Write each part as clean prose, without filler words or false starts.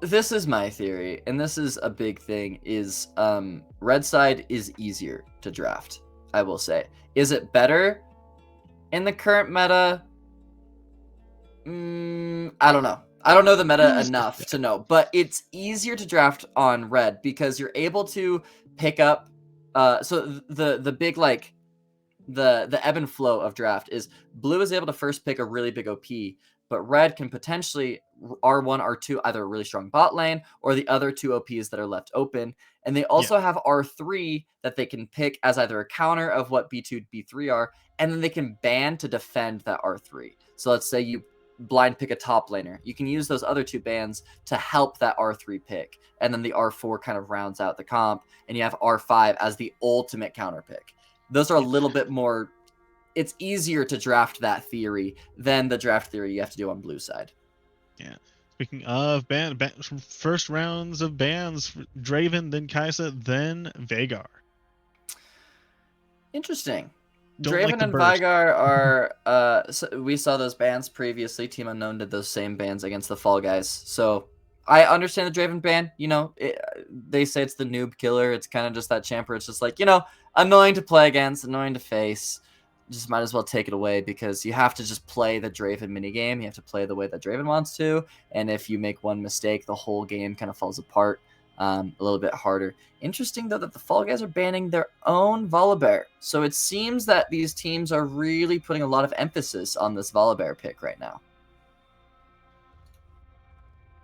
This is my theory, and this is a big thing, is red side is easier to draft, I will say. Is it better in the current meta? I don't know. I don't know the meta enough to know, but it's easier to draft on red because you're able to pick up so the big like the ebb and flow of draft is blue is able to first pick a really big OP, but red can potentially R1, R2, either a really strong bot lane or the other two OPs that are left open. And they also have R3 that they can pick as either a counter of what B2, B3 are, and then they can ban to defend that R3. So let's say you blind pick a top laner. You can use those other two bans to help that R3 pick. And then the R4 kind of rounds out the comp, and you have R5 as the ultimate counter pick. Those are a little bit more, it's easier to draft that theory than the draft theory you have to do on blue side. Yeah. Speaking of first rounds of bans, Draven, then Kai'Sa, then Veigar. Interesting. Don't Draven like the and burst. Veigar are, we saw those bans previously. Team Unknown did those same bans against the Fall Guys. So I understand the Draven ban. You know, they say it's the noob killer. It's kind of just that champ where it's just like, you know, annoying to play against, annoying to face. Just might as well take it away because you have to just play the Draven minigame. You have to play the way that Draven wants to. And if you make one mistake, the whole game kind of falls apart. A little bit harder. Interesting, though, that the Fall Guys are banning their own Volibear. So it seems that these teams are really putting a lot of emphasis on this Volibear pick right now.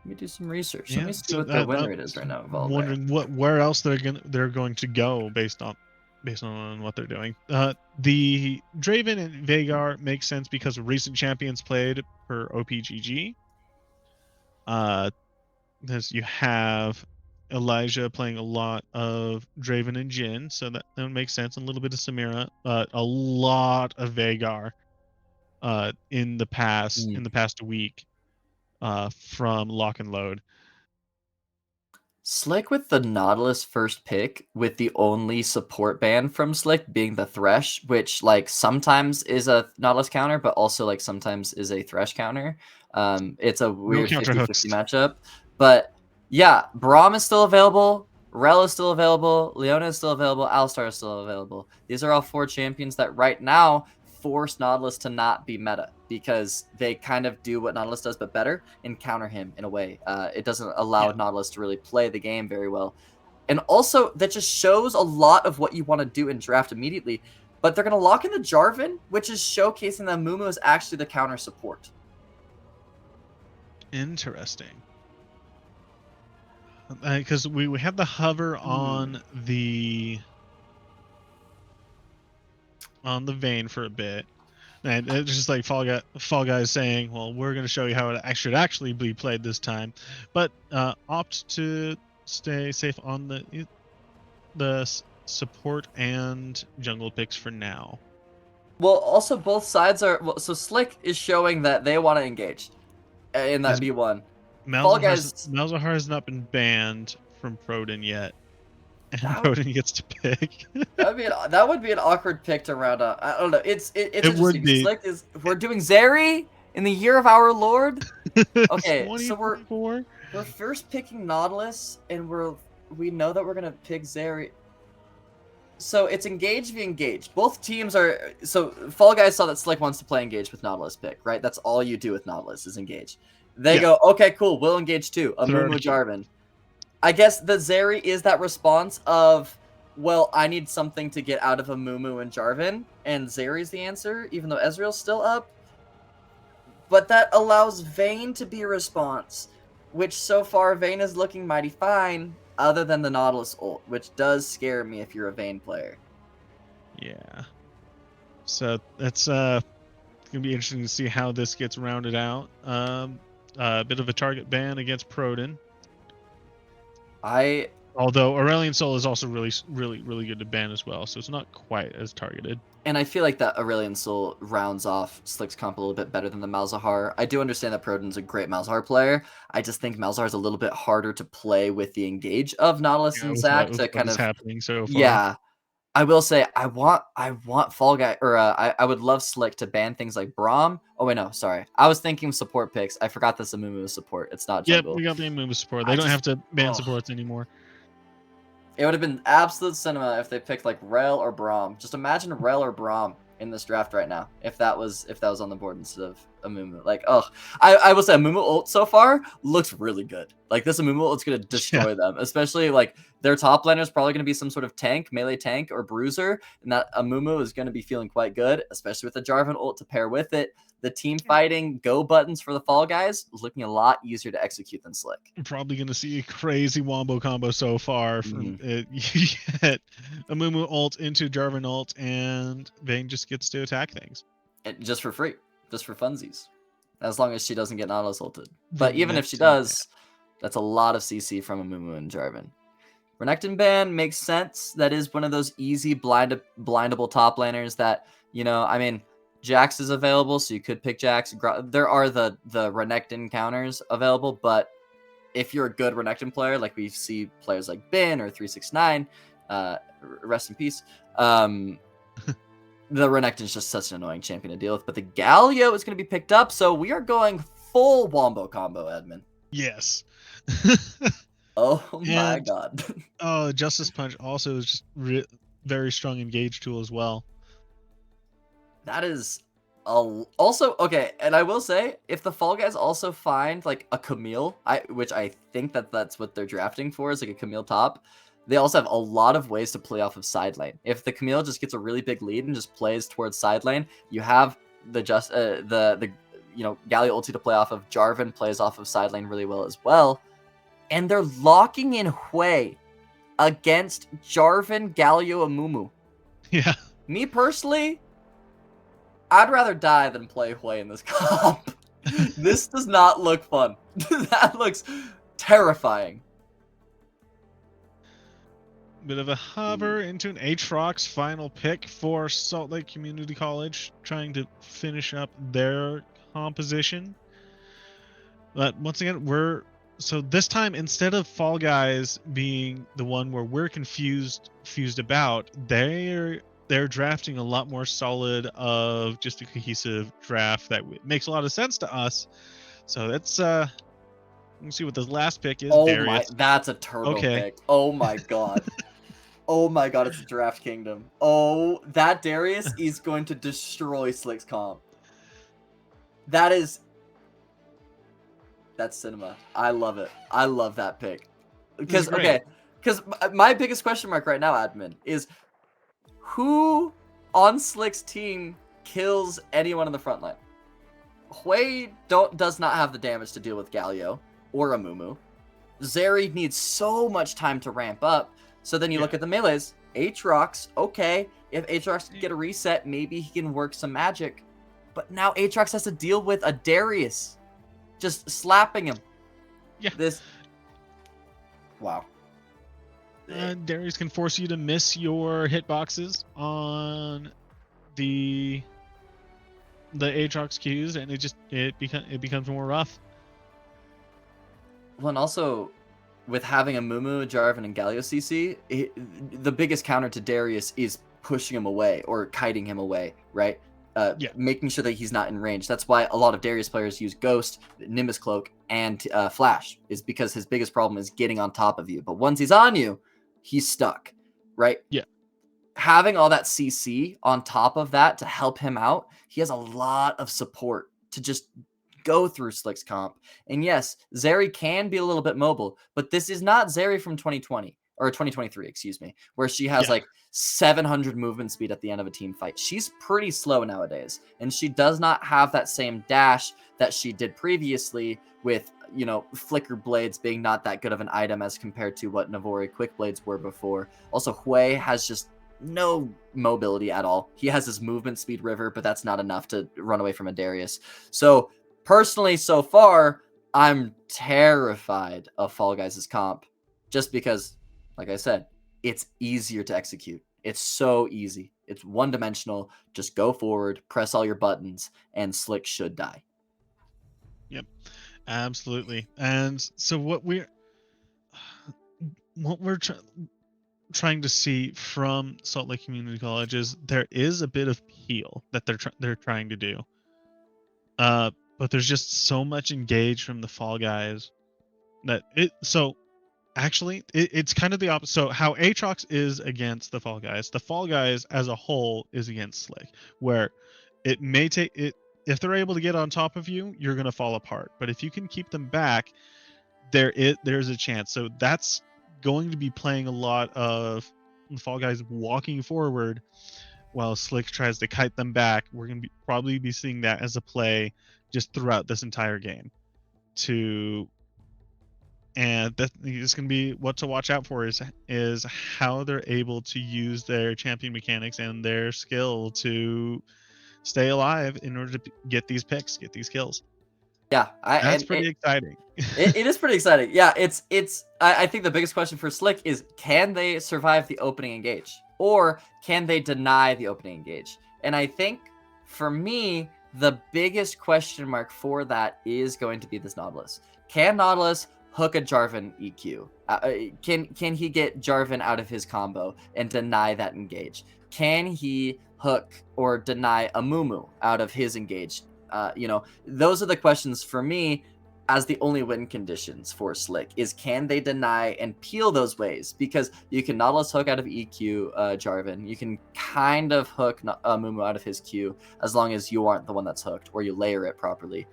Let me do some research. Let me see what their win rate is right now. Volibear. Wondering where else they're going to go based on what they're doing. The Draven and Veigar makes sense because of recent champions played per OPGG. Because you have Elijah playing a lot of Draven and Jhin, so that makes sense. A little bit of Samira, but a lot of Veigar in the past week from Lock and Load. Slick with the Nautilus first pick, with the only support ban from Slick being the Thresh, which like sometimes is a Nautilus counter, but also like sometimes is a Thresh counter. It's a weird 50-50 matchup. But yeah, Braum is still available, Rel is still available, Leona is still available, Alistar is still available. These are all 4 champions that right now force Nautilus to not be meta because they kind of do what Nautilus does but better and counter him in a way. It doesn't allow Nautilus to really play the game very well. And also, that just shows a lot of what you want to do in draft immediately. But they're going to lock in the Jarvan, which is showcasing that Mumu is actually the counter support. Interesting. Because we have the hover on the Vayne for a bit, and it's just like Fall Guys saying, well, we're going to show you how it should actually be played this time, but opt to stay safe on the support and jungle picks for now. Well, also both sides are, well, so Slick is showing that they want to engage in that V1. Malzahar has not been banned from Proden yet, and Proden gets to pick. That would be an awkward pick to round up. I don't know. It's interesting. Would be. Slick is, we're doing Zeri in the year of our Lord. Okay, so we're first picking Nautilus, and we know that we're gonna pick Zeri. So it's engage v engage. Both teams are, so Fall Guys saw that Slick wants to play engage with Nautilus pick, right? That's all you do with Nautilus is engage. They go, okay, cool, we'll engage too. A Mumu Jarvan. I guess the Zeri is that response of, well, I need something to get out of a Mumu and Jarvan, and Zeri's the answer, even though Ezreal's still up. But that allows Vayne to be a response, which so far Vayne is looking mighty fine, other than the Nautilus ult, which does scare me if you're a Vayne player. Yeah. So that's gonna be interesting to see how this gets rounded out. A bit of a target ban against Proden. Although Aurelion Sol is also really good to ban as well, so it's not quite as targeted. And I feel like that Aurelion Sol rounds off Slick's comp a little bit better than the Malzahar. I do understand that Proden's a great Malzahar player. I just think Malzahar's a little bit harder to play with the engage of Nautilus and Zac to kind of happening so far. Yeah. I will say I want Fall Guy, or I would love Slick to ban things like Braum. Oh wait, no, sorry. I was thinking support picks. I forgot this Amumu is support. It's not Yep, jungle. we got the move support. They I don't just have to ban oh, supports anymore. it would have been absolute cinema if they picked like Rel or Braum. Just imagine Rel or Braum in this draft right now. If that was on the board instead of Amumu. Like, oh, I will say Amumu ult so far looks really good. Like this Amumu ult's gonna Yeah, destroy them. Especially like their top laner is probably gonna be some sort of tank, melee tank or bruiser, and that Amumu is gonna be feeling quite good, especially with the Jarvan ult to pair with it. The team fighting go buttons for the Fall Guys looking a lot easier to execute than Slick. I'm probably gonna see a crazy wombo combo so far from Mhm. it. You get Amumu ult into Jarvan ult, and Vayne just gets to attack things. Just for free, just for funsies, as long as she doesn't get auto ulted. But From even if she Neptune, yeah. does, that's a lot of CC from Amumu and Jarvan. Renekton ban makes sense. That is one of those easy blindable top laners that, you know, I mean, Jax is available, so you could pick Jax. There are the Renekton counters available, but if you're a good Renekton player, like we see players like Bin or 369, rest in peace, the Renekton's just such an annoying champion to deal with. But the Galio is going to be picked up, so we are going full wombo combo, Edmund. Yes. Oh my And god. Justice Punch also is just very strong engage tool as well. That is also okay, and I will say if the Fall Guys also find like a Camille, which I think that's what they're drafting for, is like a Camille top. They also have a lot of ways to play off of side lane. If the Camille just gets a really big lead and just plays towards side lane, you have the Galio ulti to play off of. Jarvan plays off of side lane really well as well, and they're locking in Hui against Jarvan, Galio, and Mumu. Yeah. Me personally, I'd rather die than play Hui in this comp. This does not look fun. That looks terrifying. Bit of a hover into an Aatrox final pick for Salt Lake Community College, trying to finish up their composition. But once again, so this time, instead of Fall Guys being the one where we're confused about, they're drafting a lot more solid of just a cohesive draft that makes a lot of sense to us. So let's see what this last pick is. Oh my, Darius. that's a turbo Okay. pick. Oh my god. Oh my god, it's a Draft Kingdom. Oh, that Darius is going to destroy Slick's comp. That's cinema. I love it. I love that pick. Because my biggest question mark right now, admin, is who on Slick's team kills anyone in the front line? Hui does not have the damage to deal with Galio or Amumu. Zeri needs so much time to ramp up. So then you look at the melees. Aatrox, okay. If Aatrox can get a reset, maybe he can work some magic. But now Aatrox has to deal with a Darius just slapping him. Yeah. Wow. Darius can force you to miss your hitboxes on the Aatrox Qs, and it becomes more rough. Well, and also with having a Mumu, Jarvan, and Galio CC, the biggest counter to Darius is pushing him away or kiting him away, right? Making sure that he's not in range. That's why a lot of Darius players use Ghost, Nimbus Cloak, and Flash, is because his biggest problem is getting on top of you. But once he's on you, he's stuck, right? Yeah. Having all that CC on top of that to help him out, he has a lot of support to just go through Slick's comp. And yes, Zeri can be a little bit mobile, but this is not Zeri from 2020 or 2023, excuse me, where she has like 700 movement speed at the end of a team fight. She's pretty slow nowadays, and she does not have that same dash that she did previously with, Flicker Blades being not that good of an item as compared to what Navori Quick Blades were before. Also, Hui has just no mobility at all. He has his movement speed river, but that's not enough to run away from a Darius. So personally, so far, I'm terrified of Fall Guys' comp just because, like I said, it's easier to execute. It's so easy. It's one-dimensional. Just go forward, press all your buttons, and Slick should die. Yep, absolutely. And so what we're trying to see from Salt Lake Community College is there is a bit of peel that they're trying to do. But there's just so much engage from the Fall Guys that actually it's kind of the opposite. So how Aatrox is against the Fall Guys as a whole is against Slick, where it may take it if they're able to get on top of you, you're gonna fall apart. But if you can keep them back, there's a chance. So that's going to be playing a lot of the Fall Guys walking forward while Slick tries to kite them back. We're going to probably be seeing that as a play just throughout this entire game. And that is going to be what to watch out for is how they're able to use their champion mechanics and their skill to stay alive in order to get these picks, get these kills. Yeah, That's pretty exciting. It is pretty exciting. Yeah, I think the biggest question for Slick is, can they survive the opening engage? Or can they deny the opening engage? And I think, for me, the biggest question mark for that is going to be this Nautilus. Can Nautilus hook a Jarvan EQ? Can he get Jarvan out of his combo and deny that engage? Can he hook or deny a Mumu out of his engage? Those are the questions for me as the only win conditions for Slick is, can they deny and peel those ways? Because you can Nautilus hook out of EQ Jarvan. You can kind of hook Mumu out of his Q as long as you aren't the one that's hooked or you layer it properly.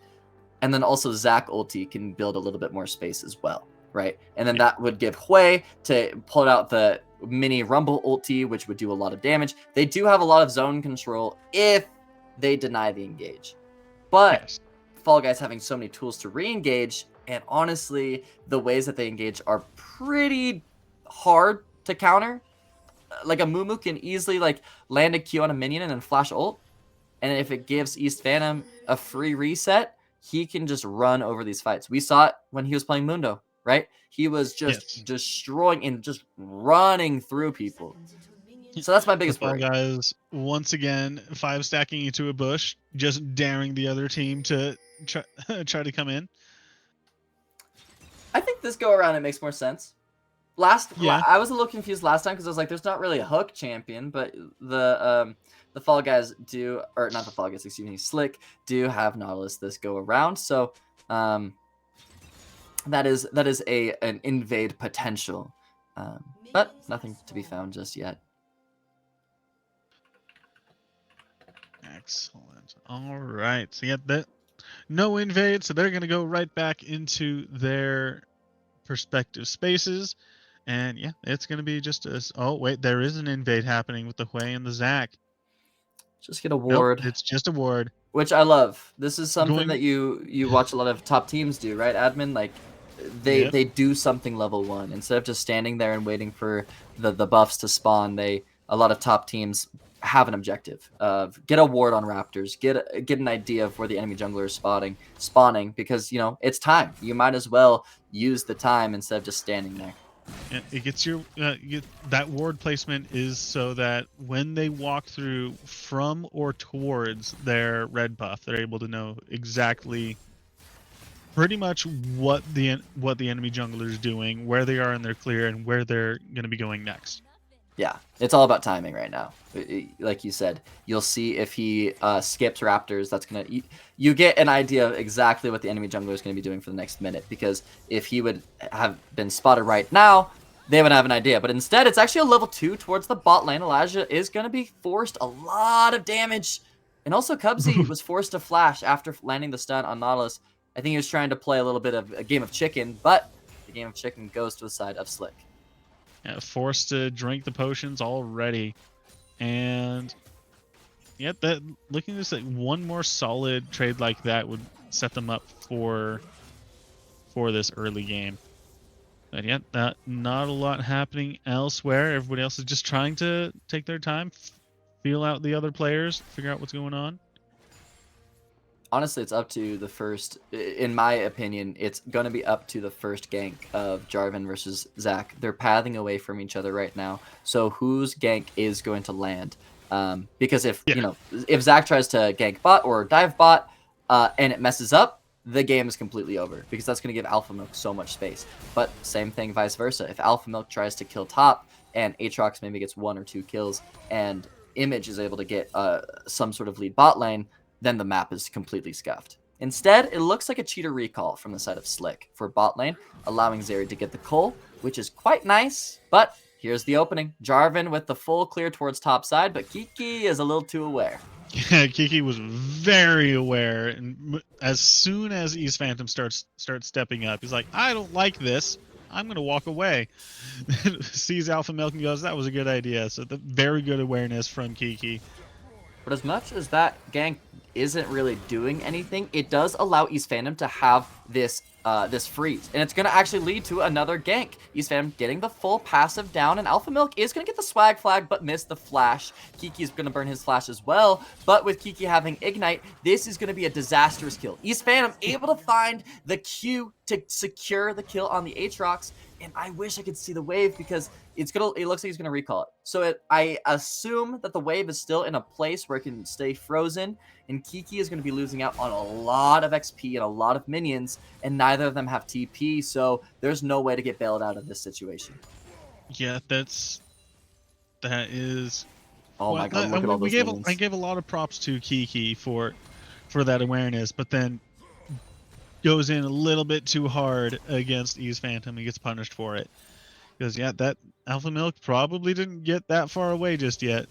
And then also Zac ulti can build a little bit more space as well, right? And then that would give Hui to pull out the mini Rumble ulti, which would do a lot of damage. They do have a lot of zone control if they deny the engage. But yes. Fall Guys having so many tools to re-engage, and honestly, the ways that they engage are pretty hard to counter. Like a Mumu can easily land a Q on a minion and then flash ult, and if it gives East Phantom a free reset, he can just run over these fights. We saw it when he was playing Mundo, right? He was just destroying and just running through people. So that's my biggest worry. Guys, once again, 5 stacking into a bush, just daring the other team to try to come in. I think this go around it makes more sense. I was a little confused last time because I was like, there's not really a hook champion, but the Fall Guys do, or not the Fall Guys, excuse me, Slick do have Nautilus this go around. So that is an invade potential, but nothing to be found just yet. Excellent. All right. So no invade, so they're going to go right back into their respective spaces. And yeah, it's going to be just oh wait, there is an invade happening with the Hui and the Zac. Just get a ward. Nope, it's just a ward. Which I love. This is something that you watch a lot of top teams do, right, admin? Like they do something level 1 instead of just standing there and waiting for the buffs to spawn. A lot of top teams have an objective of get a ward on Raptors, get an idea of where the enemy jungler is spawning, because it's time. You might as well use the time instead of just standing there. It gets that ward placement is so that when they walk through from or towards their red buff, they're able to know exactly pretty much what the enemy jungler is doing, where they are in their clear, and where they're going to be going next. Yeah, it's all about timing right now. Like you said, you'll see if he skips Raptors, that's going to... You get an idea of exactly what the enemy jungler is going to be doing for the next minute, because if he would have been spotted right now, they would have an idea. But instead, it's actually a level 2 towards the bot lane. Elijah is going to be forced a lot of damage. And also, Cubsy was forced to flash after landing the stun on Nautilus. I think he was trying to play a little bit of a game of chicken, but the game of chicken goes to the side of Slick. Yeah, forced to drink the potions already, and looking at this, one more solid trade like that would set them up for this early game. But not a lot happening elsewhere. Everybody else is just trying to take their time, feel out the other players, figure out what's going on. Honestly, it's up to the first, in my opinion, it's going to be up to the first gank of Jarvan versus Zac. They're pathing away from each other right now. So whose gank is going to land? Because if Zac tries to gank bot or dive bot and it messes up, the game is completely over, because that's going to give Alpha Milk so much space. But same thing vice versa. If Alpha Milk tries to kill top and Aatrox maybe gets 1 or 2 kills, and Image is able to get some sort of lead bot lane, then the map is completely scuffed. Instead, it looks like a cheater recall from the side of Slick for bot lane, allowing Zeri to get the cull, which is quite nice, but here's the opening. Jarvan with the full clear towards top side, but Kiki is a little too aware. Yeah, Kiki was very aware, and as soon as East Phantom starts stepping up, he's like, I don't like this. I'm going to walk away. Sees Alpha Milk and goes, that was a good idea. So the very good awareness from Kiki. But as much as that gank isn't really doing anything, it does allow East Phantom to have this this freeze, and it's going to actually lead to another gank. East Phantom getting the full passive down, and Alpha Milk is going to get the swag flag, but miss the flash. Kiki is going to burn his flash as well, but with Kiki having Ignite, this is going to be a disastrous kill. East Phantom able to find the Q to secure the kill on the Aatrox, and I wish I could see the wave because it looks like he's gonna recall it. So I assume that the wave is still in a place where it can stay frozen, and Kiki is gonna be losing out on a lot of XP and a lot of minions, and neither of them have TP, so there's no way to get bailed out of this situation. Yeah, that is. Oh my god! Look at all those minions. I gave a lot of props to Kiki for that awareness, but then goes in a little bit too hard against East Phantom and gets punished for it. Because, yeah, that Alpha Milk probably didn't get that far away just yet.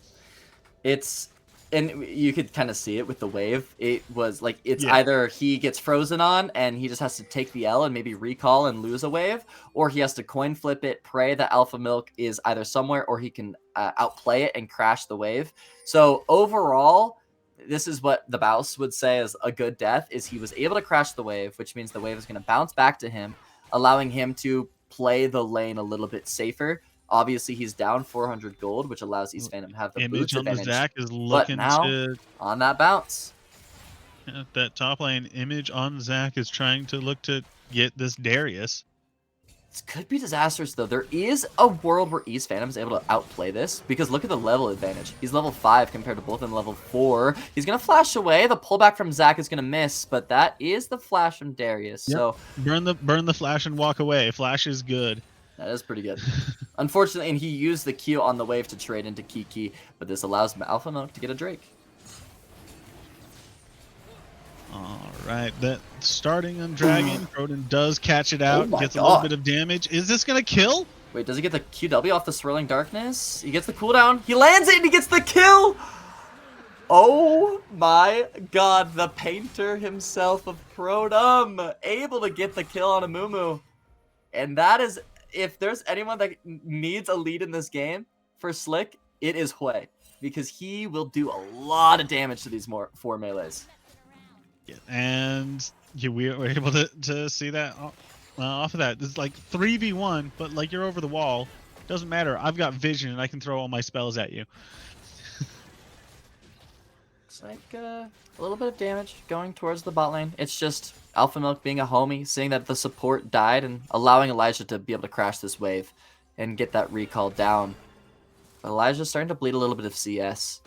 And you could kind of see it with the wave. It was like, either he gets frozen on and he just has to take the L and maybe recall and lose a wave, or he has to coin flip it, pray that Alpha Milk is either somewhere, or he can outplay it and crash the wave. So overall, this is what the Baus would say is a good death, is he was able to crash the wave, which means the wave is going to bounce back to him, allowing him to play the lane a little bit safer. Obviously, he's down 400 gold, which allows East Phantom to have the boots advantage. Image on the Zac is looking to... on that bounce. Yeah, that top lane, Image on Zac is trying to look to get this Darius. This could be disastrous, though. There is a world where East Phantom is able to outplay this, because look at the level advantage. He's level 5 compared to both in level 4. He's going to flash away. The pullback from Zac is going to miss, but that is the flash from Darius. Yep. So burn the flash and walk away. Flash is good. That is pretty good. Unfortunately, and he used the Q on the wave to trade into Kiki, but this allows Alpha Milk to get a Drake. Alright, that starting on Dragon, Croden does catch it out, gets a little bit of damage. Is this gonna kill? Wait, does he get the QW off the Swirling Darkness? He gets the cooldown, he lands it, and he gets the kill! Oh my god, the painter himself of Croden, able to get the kill on a Mumu. And that is, if there's anyone that needs a lead in this game for Slick, it is Hui, because he will do a lot of damage to these 4 melees. Yeah, and we were able to see that off of that. It's like 3v1, but like you're over the wall. Doesn't matter. I've got vision and I can throw all my spells at you. It's like a little bit of damage going towards the bot lane. It's just Alpha Milk being a homie, seeing that the support died and allowing Elijah to be able to crash this wave and get that recall down. But Elijah's starting to bleed a little bit of CS.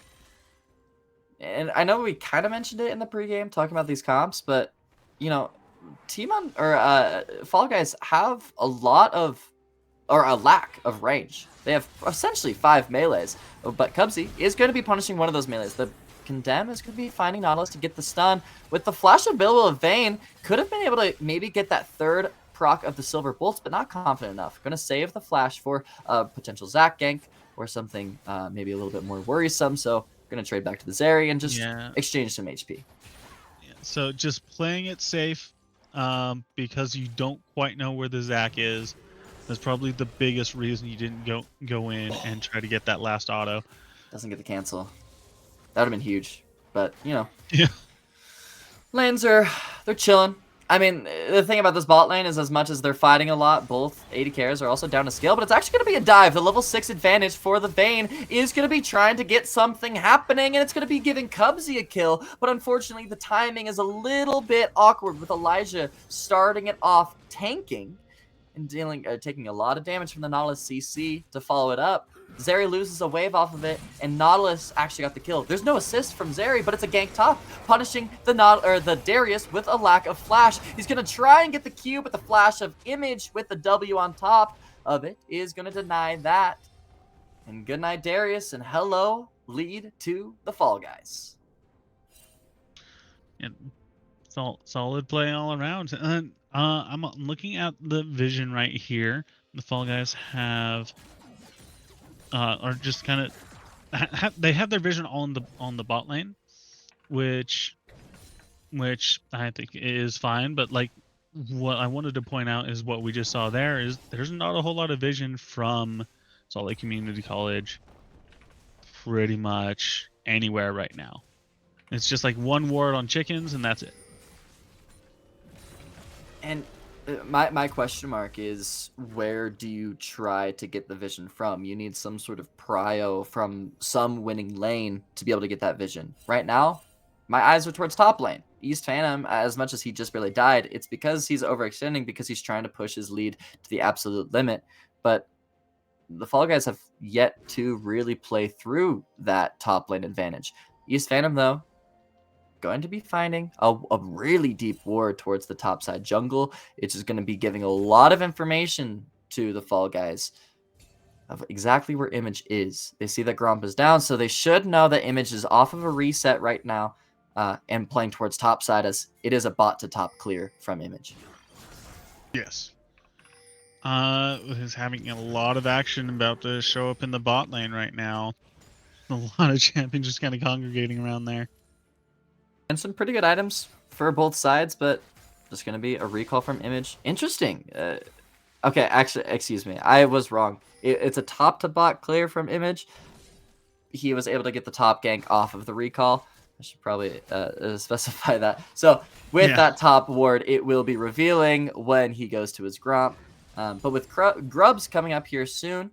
And I know we kind of mentioned it in the pregame talking about these comps, but you know, Fall Guys have a lack of range. They have essentially 5 melees, but Cubsy is going to be punishing one of those melees. The Condemn is going to be finding Nautilus to get the stun. With the flash available of Vayne, could have been able to maybe get that third proc of the Silver Bolts, but not confident enough. Going to save the flash for a potential Zac gank or something maybe a little bit more worrisome. So going to trade back to the Zeri and just exchange some HP. Yeah, so just playing it safe because you don't quite know where the Zac is. That's probably the biggest reason you didn't go in and try to get that last auto. Doesn't get the cancel. That would have been huge. But, you know. Yeah. Lanes they're chilling. I mean, the thing about this bot lane is as much as they're fighting a lot, both AD carries are also down to scale, but it's actually going to be a dive. The level 6 advantage for the Vayne is going to be trying to get something happening, and it's going to be giving Cubsy a kill, but unfortunately the timing is a little bit awkward with Elijah starting it off tanking and taking a lot of damage from the Nautilus CC to follow it up. Zeri loses a wave off of it, and Nautilus actually got the kill. There's no assist from Zeri, but it's a gank top, punishing the Darius with a lack of flash. He's going to try and get the Q, but the flash of Image with the W on top of it is going to deny that. And good night, Darius, and hello, lead to the Fall Guys. And solid play all around. And I'm looking at the vision right here. The Fall Guys have are just kind of they have their vision on the bot lane, which I think is fine. But like what I wanted to point out is what we just saw there is there's not a whole lot of vision from Salt Lake Community College pretty much anywhere right now. It's just like one ward on chickens and that's it. And my question mark is, where do you try to get the vision from? You need some sort of prio from some winning lane to be able to get that vision. Right now, my eyes are towards top lane. East Phantom, as much as he just barely died, it's because he's overextending, because he's trying to push his lead to the absolute limit. But the Fall Guys have yet to really play through that top lane advantage. East Phantom, though, going to be finding a really deep ward towards the top side jungle. It's just going to be giving a lot of information to the Fall Guys of exactly where Image is. They see that Gromp is down, so they should know that Image is off of a reset right now and playing towards top side, as it is a bot to top clear from Image. Yes. Is having a lot of action about to show up in the bot lane right now. A lot of champions just kind of congregating around there. And some pretty good items for both sides, but just going to be a recall from Image. Interesting. Okay, actually, excuse me. I was wrong. It's a top to bot clear from Image. He was able to get the top gank off of the recall. I should probably specify that. So with that top ward, it will be revealing when he goes to his Gromp. But with Grubs coming up here soon,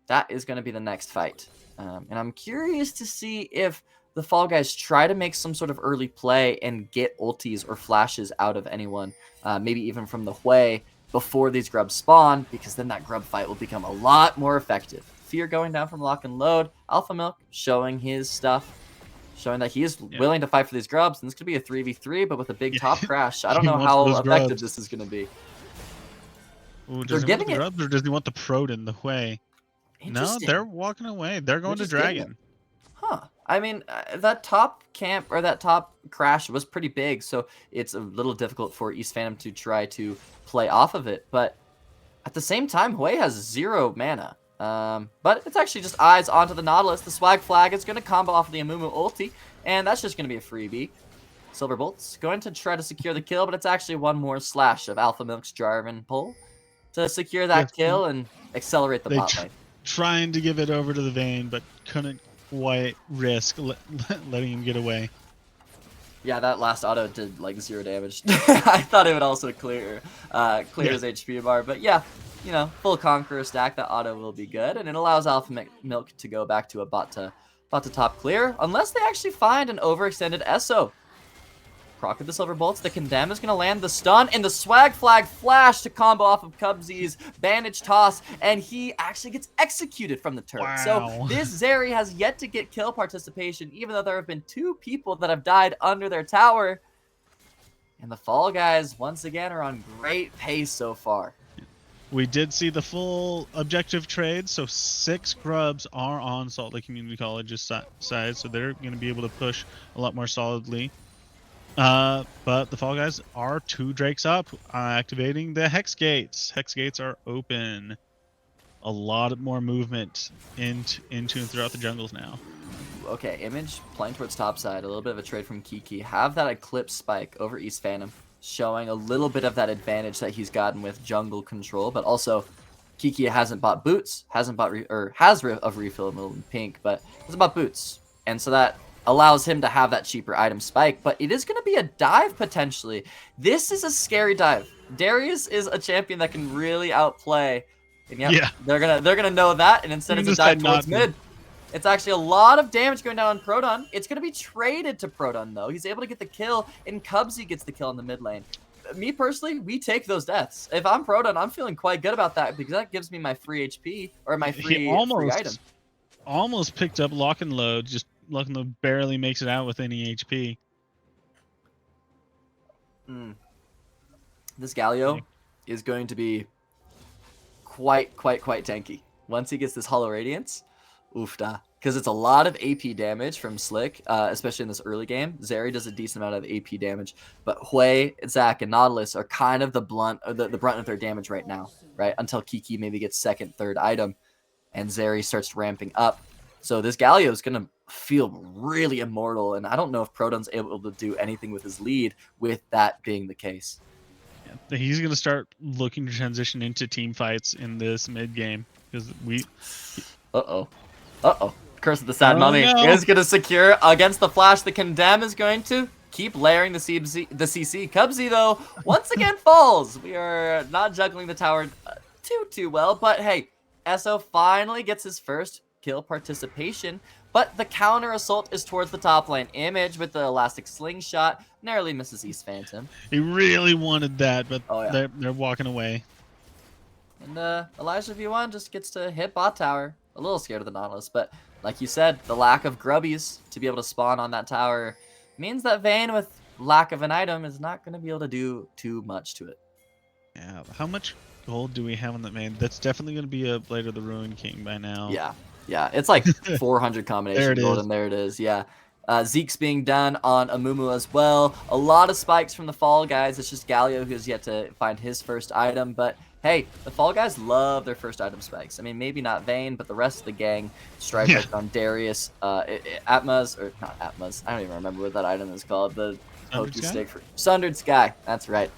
that is going to be the next fight. And I'm curious to see if the Fall Guys try to make some sort of early play and get ultis or flashes out of anyone, maybe even from the Hui, before these Grubs spawn, because then that Grub fight will become a lot more effective. Fear going down from lock and load. Alpha Milk showing his stuff, showing that he is willing to fight for these Grubs. And this could be a 3v3, but with a big top crash. I don't know how effective this is going to be. Ooh, does he want the Grubs or does he want the Proton, the Hui? No, they're walking away. They're going to Dragon. Huh. I mean, that top camp or that top crash was pretty big, so it's a little difficult for East Phantom to try to play off of it. But at the same time, Hui has 0 mana. But it's actually just eyes onto the Nautilus. The swag flag is going to combo off of the Amumu ulti, and that's just going to be a freebie. Silver Bolt's going to try to secure the kill, but it's actually one more slash of Alpha Milk's Jarvan pull to secure that kill and accelerate the bot lane. Trying to give it over to the Vayne, but couldn't quite risk letting him get away. Yeah, that last auto did like 0 damage. I thought it would also clear his HP bar, but yeah, you know, full Conqueror stack, that auto will be good, and it allows Alpha Milk to go back to a bot to top clear, unless they actually find an overextended SO. Proc with the Silver Bolts, the Condemn is going to land the stun, and the Swag Flag flash to combo off of Cubsy's Bandage Toss, and he actually gets executed from the turret. Wow. So this Zeri has yet to get kill participation, even though there have been 2 people that have died under their tower. And the Fall Guys, once again, are on great pace so far. We did see the full objective trade, so 6 Grubs are on Salt Lake Community College's side, so they're going to be able to push a lot more solidly. But the Fall Guys are 2 Drakes up, activating the Hex Gates. Hex Gates are open. A lot more movement into and throughout the jungles now. Okay, Image playing towards top side. A little bit of a trade from Kiki. Have that Eclipse Spike over East Phantom, showing a little bit of that advantage that he's gotten with jungle control. But also, Kiki hasn't bought boots, hasn't bought has a refill in pink, but hasn't bought boots, and so that allows him to have that cheaper item spike. But it is going to be a dive potentially. This is a scary dive. Darius is a champion that can really outplay, and they're gonna know that. And instead it's a dive towards mid. It's actually a lot of damage going down on Proton. It's going to be traded to Proton, though. He's able to get the kill, and Cubsy gets the kill in the mid lane. Me, personally, we take those deaths. If I'm Proton, I'm feeling quite good about that, because that gives me my free HP, or my free item. Almost picked up Lock and Load, just Lock and Load barely makes it out with any HP. This Galio is going to be quite tanky. Once he gets this Hollow Radiance, Oofda. Because it's a lot of AP damage from Slick, especially in this early game. Zeri does a decent amount of AP damage, but Hui, Zac, and Nautilus are kind of the brunt of their damage right now, right? Until Kiki maybe gets second, third item, and Zeri starts ramping up. So this Galio is going to feel really immortal, and I don't know if Proton's able to do anything with his lead with that being the case. Yeah, he's going to start looking to transition into team fights in this mid game because we. Curse of the Sad Mummy is going to secure against the Flash. The Condemn is going to keep layering the CC. Cubsy, though, once again falls. We are not juggling the tower too well, but hey, SO finally gets his first kill participation, but the counter assault is towards the top lane. Image with the elastic slingshot narrowly misses East Phantom. He really wanted that, but they're walking away. And Elijah V1 just gets to hit bot tower. A little scared of the Nautilus, but like you said, the lack of grubbies to be able to spawn on that tower means that Vayne, with lack of an item, is not going to be able to do too much to it. Yeah, how much gold do we have on that main? That's definitely going to be a Blade of the Ruined King by now. Yeah, it's like 400 combination gold, and there it is. Yeah. Zeke's being done on Amumu as well. A lot of spikes from the Fall Guys. It's just Galio who's yet to find his first item, but hey, the Fall Guys love their first item spikes. I mean, maybe not Vayne, but the rest of the gang. Strike on Darius, Atmaz, or not Atmaz. I don't even remember what that item is called. The Pokey Stick for Sundered Sky. That's right.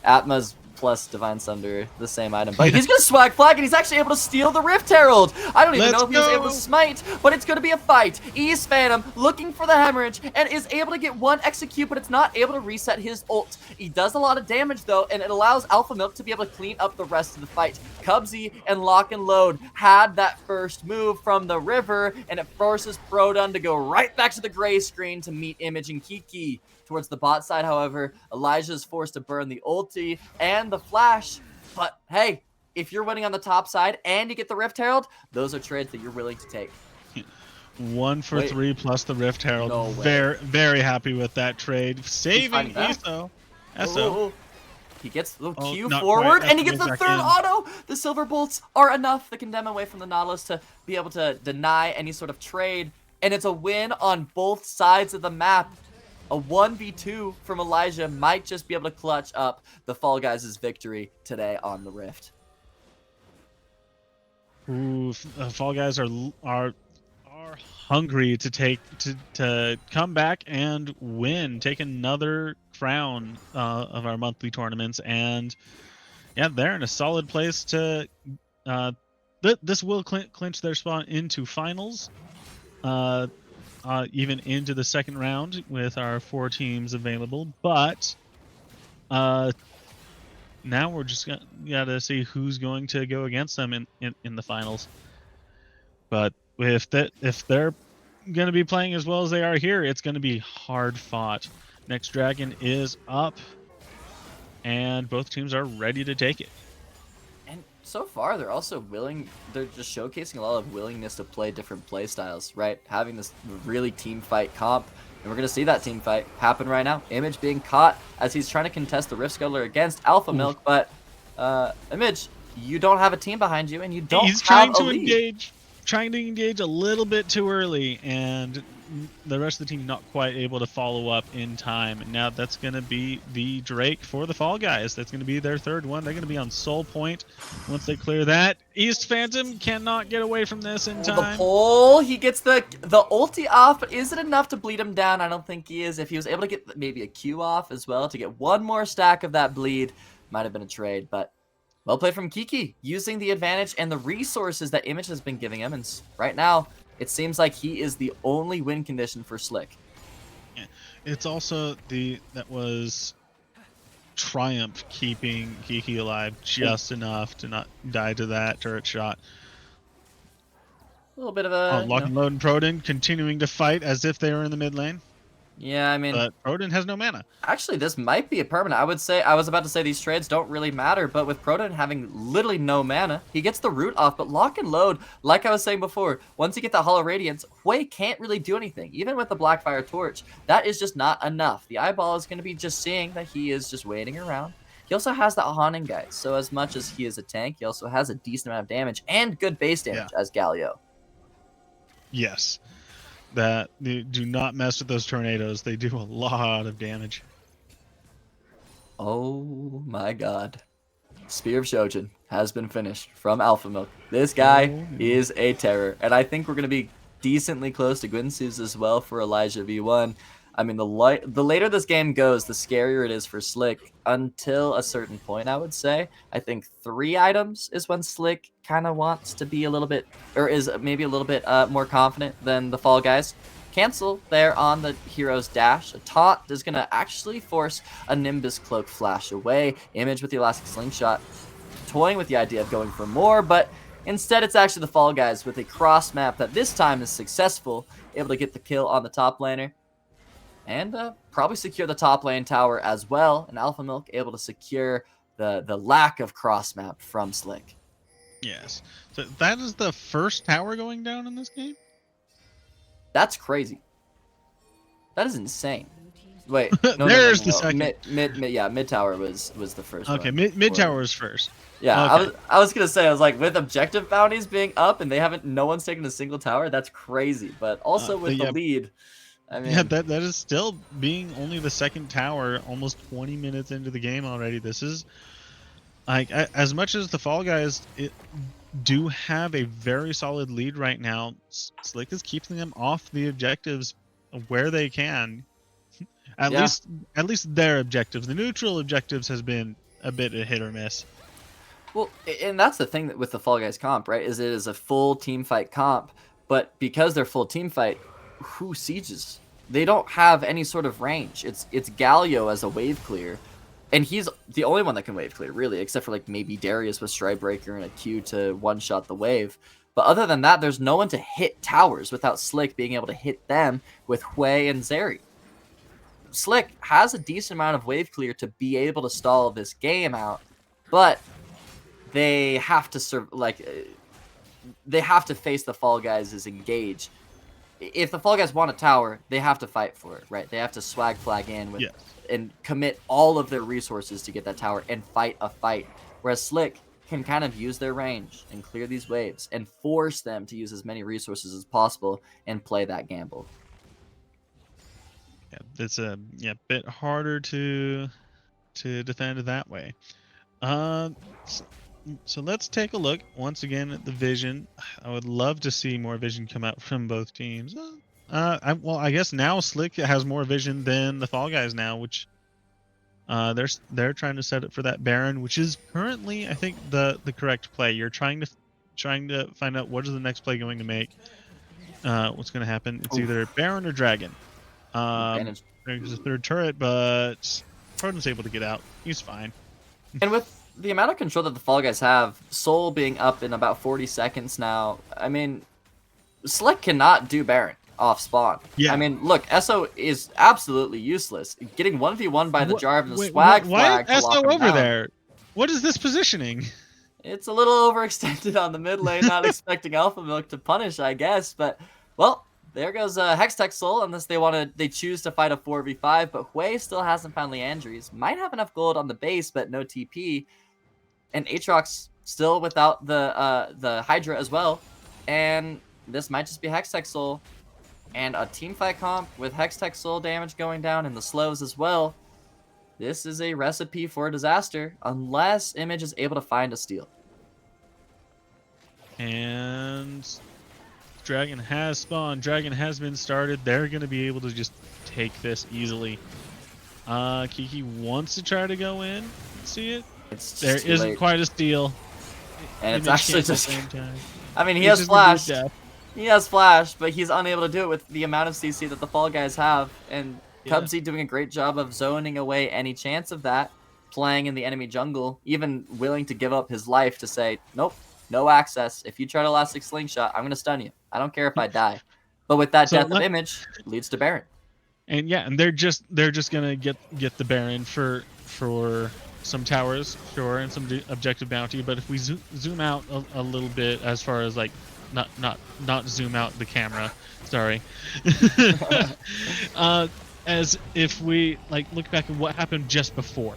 Atmaz plus Divine Sunder, the same item. But he's going to swag flag, and he's actually able to steal the Rift Herald. I don't even know if he was able to smite, but it's going to be a fight. East Phantom looking for the hemorrhage and is able to get one execute, but it's not able to reset his ult. He does a lot of damage, though, and it allows Alpha Milk to be able to clean up the rest of the fight. Cubsy and Lock and Load had that first move from the river, and it forces Proton to go right back to the gray screen to meet Image and Kiki. Towards the bot side, however, Elijah is forced to burn the ulti and the flash. But hey, if you're winning on the top side and you get the Rift Herald, those are trades that you're willing to take. 1 for 3 plus the Rift Herald. No very happy with that trade. Saving ESO. SO. He gets the Q forward, and he gets the third auto. The Silver Bolts are enough to condemn away from the Nautilus to be able to deny any sort of trade. And it's a win on both sides of the map. A 1v2 from Elijah might just be able to clutch up the Fall Guys' victory today on the Rift. Ooh, Fall Guys are hungry to come back and win, take another crown of our monthly tournaments, and yeah, they're in a solid place to. This will clinch their spot into finals. Even into the second round with our 4 teams available, but now we're just gotta see who's going to go against them in the finals. But if they're gonna be playing as well as they are here, it's gonna be hard fought. Next Dragon is up, and both teams are ready to take it. And so far, they're also they're just showcasing a lot of willingness to play different play styles, right? Having this really team fight comp, and we're going to see that team fight happen right now. Image being caught as he's trying to contest the Rift Scuttler against Alpha Milk, but Image, you don't have a team behind you, and you don't have a lead. Trying to engage a little bit too early, and the rest of the team not quite able to follow up in time. And now that's going to be the Drake for the Fall Guys. That's going to be their third one. They're going to be on Soul Point once they clear that. East Phantom cannot get away from this in time. The pull, he gets the ulti off, but is it enough to bleed him down? I don't think he is. If he was able to get maybe a Q off as well to get one more stack of that bleed, might have been a trade, but well played from Kiki, using the advantage and the resources that Image has been giving him, and right now, it seems like he is the only win condition for Slick. Yeah. It's also that was Triumph keeping Kiki alive just enough to not die to that turret shot. A little bit of a... Lock and Load and Proton continuing to fight as if they were in the mid lane. Yeah, I mean... But Proton has no mana. Actually, this might be a permanent. I was about to say these trades don't really matter, but with Proton having literally no mana, he gets the root off, but Lock and Load, like I was saying before, once you get the Hollow Radiance, Hui can't really do anything. Even with the Blackfire Torch, that is just not enough. The Eyeball is going to be just seeing that he is just waiting around. He also has that Haunting Guide, so as much as he is a tank, he also has a decent amount of damage and good base damage as Galio. Yes. That do not mess with those tornadoes. They do a lot of damage. Oh my god. Spear of Shojin has been finished from Alpha Milk. This guy Oh no. is a terror. And I think we're going to be decently close to Guinsoo's as well for Elijah V1. I mean, the later this game goes, the scarier it is for Slick until a certain point, I would say. I think 3 items is when Slick kind of wants to be a little bit, or is maybe a little bit more confident than the Fall Guys. Cancel there on the hero's dash. A taunt is going to actually force a Nimbus Cloak flash away. Image with the Elastic Slingshot, toying with the idea of going for more, but instead it's actually the Fall Guys with a cross map that this time is successful, able to get the kill on the top laner. And probably secure the top lane tower as well. And Alpha Milk able to secure the lack of cross map from Slick. Yes. So that is the first tower going down in this game? That's crazy. That is insane. Wait, no, There's no. the second. Mid tower was the first Okay, one. mid tower is first. Yeah, Okay. I was gonna say, I was like, with objective bounties being up and no one's taken a single tower, that's crazy. But also with the lead, I mean, yeah, that is still being only the second tower, almost 20 minutes into the game already. This is like, as much as the Fall Guys do have a very solid lead right now, Slick is keeping them off the objectives where they can. At least their objectives. The neutral objectives has been a bit of hit or miss. well, and that's the thing with the Fall Guys comp, right? Is it is a full team fight comp, but because they're full team fight, who sieges? They don't have any sort of range. It's Galio as a wave clear, and he's the only one that can wave clear, really, except for like maybe Darius with Stride Breaker and a Q to one-shot the wave. But other than that, there's no one to hit towers without Slick being able to hit them with Hui and Zeri. Slick has a decent amount of wave clear to be able to stall this game out, but they have to they have to face the Fall Guys as engaged. If the Fall Guys want a tower, they have to fight for it, right? They have to swag flag in with and commit all of their resources to get that tower and fight a fight. Whereas Slick can kind of use their range and clear these waves and force them to use as many resources as possible and play that gamble. Yeah, it's a bit harder to defend that way. So let's take a look once again at the vision. I would love to see more vision come out from both teams. I guess now Slick has more vision than the Fall Guys now, which they're trying to set it for that Baron, which is currently, I think, the correct play. You're trying to find out what is the next play going to make. What's going to happen? It's either Baron or Dragon. There's a third turret, but Proton's able to get out. He's fine. And with the amount of control that the Fall Guys have, Soul being up in about 40 seconds now, I mean, Slick cannot do Baron off spawn. Yeah. I mean, look, SO is absolutely useless. Getting 1v1 by the Jarv and the swag flag. Why is SO over down. there? What is this positioning? It's a little overextended on the mid lane, not expecting Alpha Milk to punish, I guess. But, well, there goes Hextech Soul, unless they choose to fight a 4v5. But Hui still hasn't found Leandries. Might have enough gold on the base, but no TP. And Aatrox still without the Hydra as well. And this might just be Hextech Soul. And a teamfight comp with Hextech Soul damage going down and the slows as well. This is a recipe for disaster unless Image is able to find a steal. And Dragon has spawned. Dragon has been started. They're going to be able to just take this easily. Kiki wants to try to go in. See it? There isn't quite a steal. And it's actually just... I mean, he has has flash. He has flash, but he's unable to do it with the amount of CC that the Fall Guys have. And Cubsy doing a great job of zoning away any chance of that, playing in the enemy jungle, even willing to give up his life to say, nope, no access. If you try to Elastic Slingshot, I'm going to stun you. I don't care if I die. But with that death of Image, leads to Baron. And and they're just gonna get the Baron for some towers, sure, and some objective bounty. But if we zoom out a little bit, as far as like not zoom out the camera, sorry. As if we like look back at what happened just before.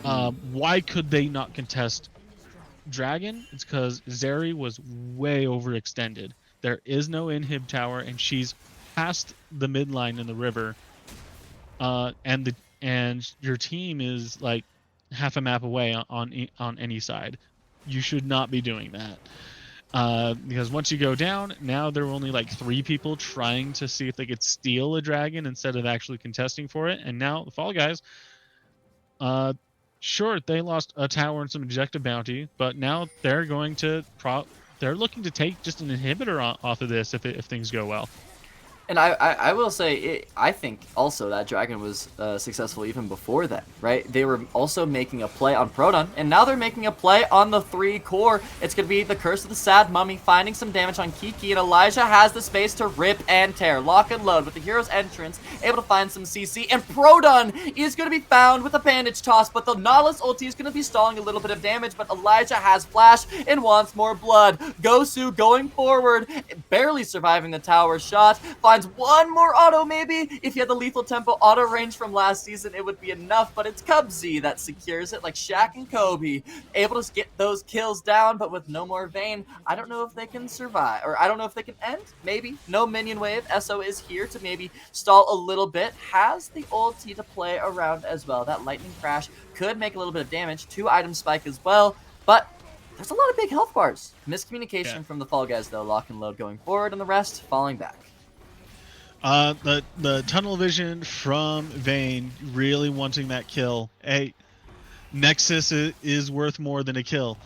Why could they not contest Dragon? It's because Zeri was way overextended. There is no inhib tower, and she's past the midline in the river. And your team is like half a map away on any side. You should not be doing that. Because once you go down, now there were only like 3 people trying to see if they could steal a dragon instead of actually contesting for it. And now the Fall Guys, sure, they lost a tower and some objective bounty, but now they're going to they're looking to take just an inhibitor off of this if things go well. And I will say, I think also that Dragon was successful even before then, right? They were also making a play on Proton, and now they're making a play on the 3 core. It's going to be the Curse of the Sad Mummy, finding some damage on Kiki, and Elijah has the space to rip and tear. Lock and load with the hero's entrance, able to find some CC, and Proton is going to be found with a bandage toss, but the Nautilus ulti is going to be stalling a little bit of damage, but Elijah has flash and wants more blood. Gosu going forward, barely surviving the tower shot, finds one more auto maybe. If he had the lethal tempo auto range from last season, it would be enough, but it's Cubsy that secures it, like Shaq and Kobe, able to get those kills down, but with no more Vayne, I don't know if they can survive, or I don't know if they can end, maybe. No minion wave. SO is here to maybe stall a little bit, has the ulti to play around as well. That lightning crash could make a little bit of damage, 2 item spike as well, but there's a lot of big health bars. Miscommunication from the Fall Guys though. Lock and load going forward, and the rest falling back. The tunnel vision from Vayne really wanting that kill. Hey, Nexus is worth more than a kill.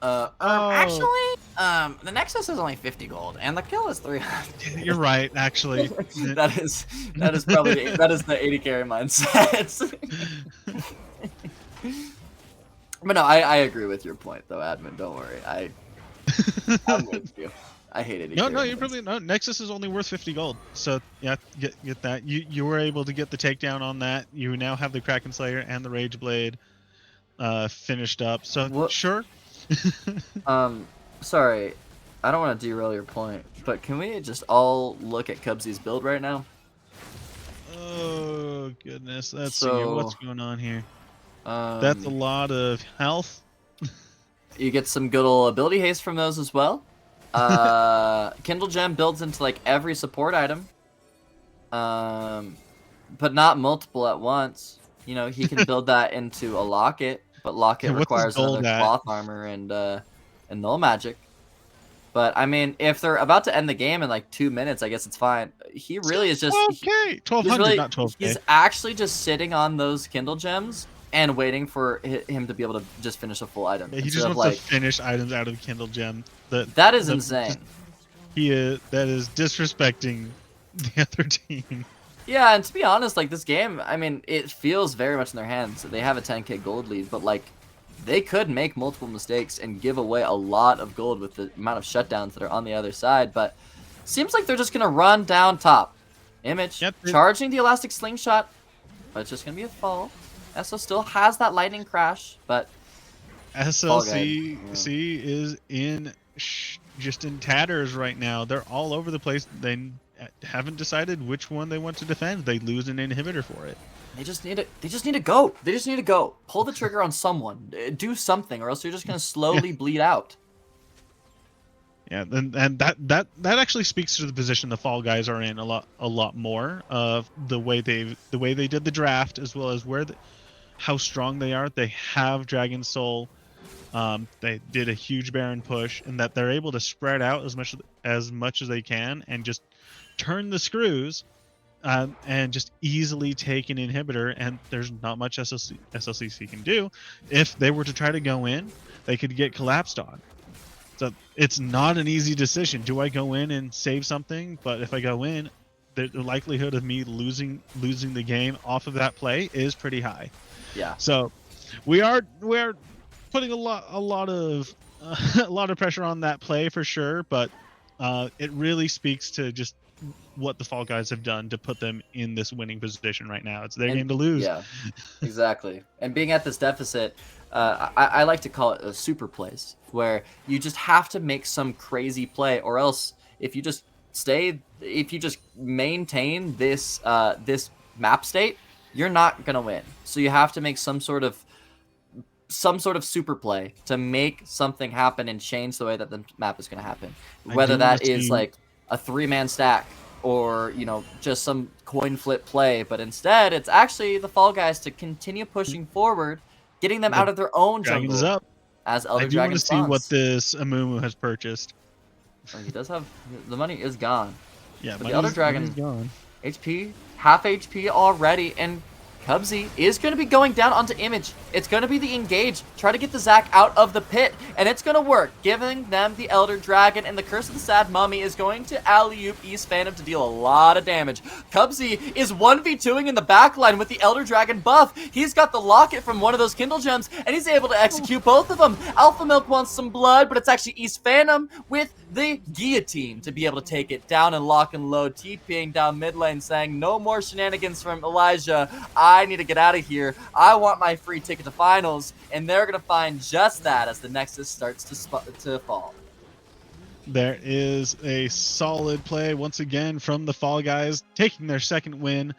Actually, the Nexus is only 50 gold, and the kill is 300. You're right, actually. that is probably that is the 80 carry mindset. But no, I agree with your point though, Admin. Don't worry, I'm with you. I hate it. No, you're probably no. Nexus is only worth 50 gold. So yeah, get that. You were able to get the takedown on that. You now have the Kraken Slayer and the Rage Blade finished up. So what? Sure. Sorry, I don't want to derail your point, but can we just all look at Cubsy's build right now? Oh goodness, let's see what's going on here. That's a lot of health. You get some good old ability haste from those as well. Kindle Gem builds into like every support item, but not multiple at once. You know, he can build that into a locket, but locket requires another cloth armor and null magic. But I mean, if they're about to end the game in like 2 minutes, I guess it's fine. He really is just 12K, 1200, not 12K. He's actually just sitting on those Kindle Gems and waiting for him to be able to just finish a full item. Yeah, he just wants to finish items out of Kindle Gem. That is insane. That is disrespecting the other team. Yeah, and to be honest, like this game, I mean, it feels very much in their hands. They have a 10k gold lead, but like they could make multiple mistakes and give away a lot of gold with the amount of shutdowns that are on the other side. But seems like they're just gonna run down top. Image charging the elastic slingshot, but it's just gonna be a fall. SO still has that lightning crash, but SLCC is just in tatters right now. They're all over the place. They haven't decided which one they want to defend. They lose an inhibitor for it. They just need to go. They just need to go. Pull the trigger on someone. Do something, or else you're just gonna slowly bleed out. Yeah, and that actually speaks to the position the Fall Guys are in a lot more of the way they did the draft, as well as how strong they are. They have Dragon Soul. They did a huge Baron push, and that they're able to spread out as much as they can and just turn the screws, and just easily take an inhibitor. And there's not much SLCC can do. If they were to try to go in, they could get collapsed on. So it's not an easy decision. Do I go in and save something? But if I go in, the likelihood of me losing the game off of that play is pretty high. Yeah. So we are putting a lot of pressure on that play for sure, but it really speaks to just what the Fall Guys have done to put them in this winning position right now. It's their game to lose. Yeah, exactly. And being at this deficit, I like to call it a super plays, where you just have to make some crazy play, or else if you just maintain this this map state, you're not gonna win. So you have to make some sort of some sort of super play to make something happen and change the way that the map is going to happen. I Whether do wanna that is see- like a 3-man stack or, you know, just some coin flip play, but instead it's actually the Fall Guys to continue pushing forward, getting them The out of their own Dragon is jungle up. as I Elder do want Dragon to see what spawns. this Amumu has purchased. He does have the money is gone. Yeah, But the Elder money's Dragon gone. HP, half HP already, and Cubsy is going to be going down onto Image. It's going to be the engage. Try to get the Zac out of the pit, and it's going to work. Giving them the Elder Dragon, and the Curse of the Sad Mummy is going to alley-oop East Phantom to deal a lot of damage. Cubsy is 1v2ing in the backline with the Elder Dragon buff. He's got the locket from one of those Kindle Gems, and he's able to execute both of them. Alpha Milk wants some blood, but it's actually East Phantom with the Guillotine to be able to take it down and lock and load. TPing down mid lane saying, no more shenanigans from Elijah. I need to get out of here. I want my free ticket to finals, and they're going to find just that as the Nexus starts to fall. There is a solid play once again from the Fall Guys, taking their second win